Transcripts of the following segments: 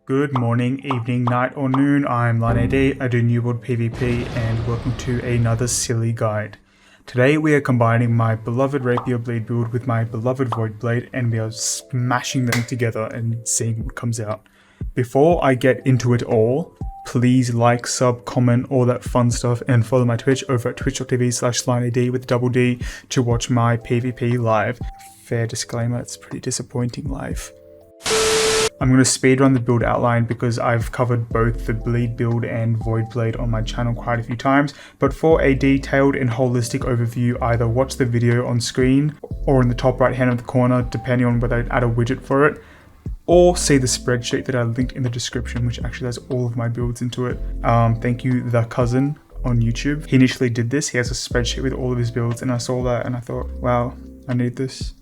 Good morning, evening, night or noon, I'm LionAD, I do New World PvP and welcome to another silly guide. Today we are combining my beloved Rapier blade build with my beloved Void blade and we are smashing them together and seeing what comes out. Before I get into it all, please like, sub, comment, all that fun stuff and follow my Twitch over at twitch.tv/LionAD with double D to watch my PvP live. Fair disclaimer, it's pretty disappointing live. I'm going to speedrun the build outline because I've covered both the bleed build and void blade on my channel quite a few times, but for a detailed and holistic overview either watch the video on screen or in the top right hand of the corner depending on whether I add a widget for it, or see the spreadsheet that I linked in the description which actually has all of my builds into it. Thank you The Cousin on YouTube. He initially did this, he has a spreadsheet with all of his builds and I saw that and I thought, wow, I need this.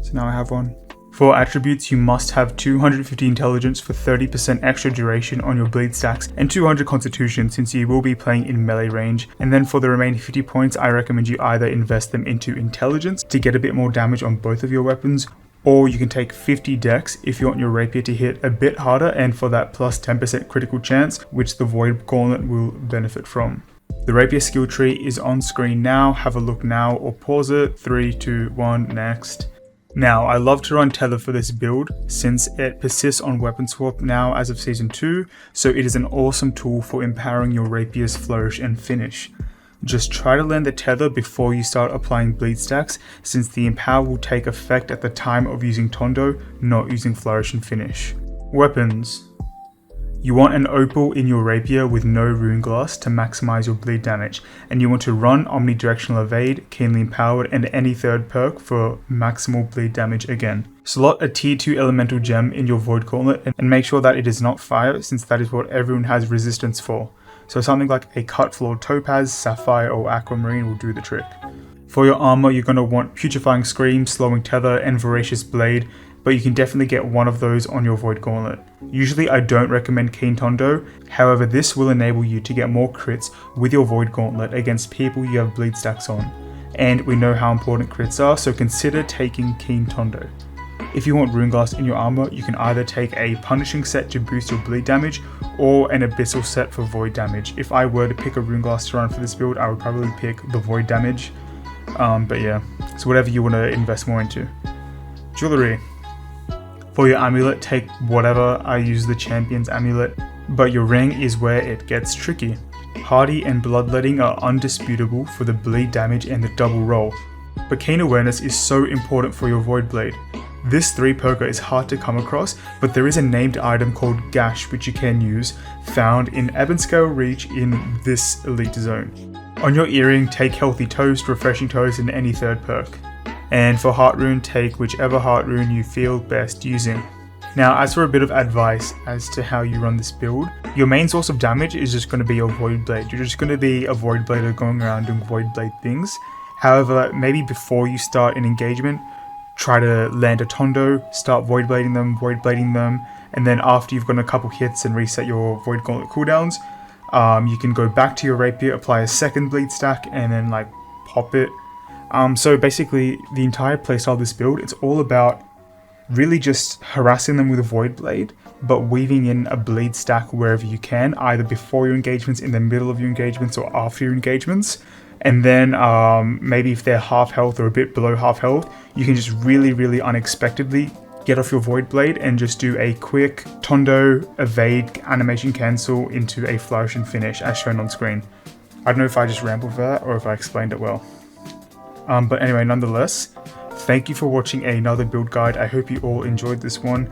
So now I have one. For attributes, you must have 250 intelligence for 30% extra duration on your bleed stacks and 200 constitution since you will be playing in melee range. And then for the remaining 50 points, I recommend you either invest them into intelligence to get a bit more damage on both of your weapons, or you can take 50 dex if you want your rapier to hit a bit harder and for that plus 10% critical chance, which the void gauntlet will benefit from. The rapier skill tree is on screen now, have a look now or pause it. 3, 2, 1, next. Now, I love to run tether for this build since it persists on weapon swap now as of season 2, so it is an awesome tool for empowering your rapier's flourish and finish. Just try to land the tether before you start applying bleed stacks since the empower will take effect at the time of using Tondo, not using flourish and finish. Weapons. You want an opal in your rapier with no Runeglass to maximize your bleed damage, and you want to run omnidirectional evade, keenly empowered, and any third perk for maximal bleed damage again. Slot a tier 2 elemental gem in your void gauntlet and make sure that it is not fire since that is what everyone has resistance for. So something like a cut floored topaz, sapphire or aquamarine will do the trick. For your armor, you're going to want putrefying scream, slowing tether, and voracious blade, but you can definitely get one of those on your void gauntlet. Usually I don't recommend keen tondo, however this will enable you to get more crits with your void gauntlet against people you have bleed stacks on. And we know how important crits are, so consider taking keen tondo. If you want Runeglass in your armor, you can either take a punishing set to boost your bleed damage or an abyssal set for void damage. If I were to pick a Runeglass to run for this build, I would probably pick the void damage. But yeah, so whatever you want to invest more into. Jewellery. For your amulet, take whatever. I use the champion's amulet, but your ring is where it gets tricky. Hardy and bloodletting are undisputable for the bleed damage and the double roll, but keen awareness is so important for your void blade. This 3 perker is hard to come across, but there is a named item called Gash which you can use, found in Ebonscale Reach in this elite zone. On your earring, take Healthy Toast, Refreshing Toast, and any third perk. And for Heartrune, take whichever Heartrune you feel best using. Now, as for a bit of advice as to how you run this build, your main source of damage is just going to be your Void Blade. You're just going to be a Void Blader going around doing Void Blade things. However, maybe before you start an engagement, try to land a Tondo, start Void Blading them, and then after you've gotten a couple hits and reset your Void Gauntlet cooldowns, you can go back to your Rapier, apply a second bleed stack, and then like pop it. So basically the entire playstyle of this build, it's all about really just harassing them with a void blade, but weaving in a bleed stack wherever you can, either before your engagements, in the middle of your engagements, or after your engagements. And then maybe if they're half health or a bit below half health, you can just really unexpectedly get off your void blade and just do a quick Tondo, evade, animation cancel into a flourish and finish as shown on screen. I don't know if I just rambled for that or if I explained it well. But anyway, nonetheless, thank you for watching another build guide. I hope you all enjoyed this one.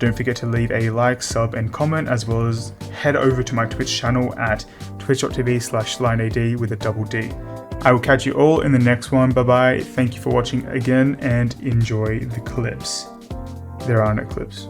Don't forget to leave a like, sub, and comment, as well as head over to my Twitch channel at twitch.tv/LionAD with a double D. I will catch you all in the next one. Bye bye. Thank you for watching again and enjoy the clips. There are no clips.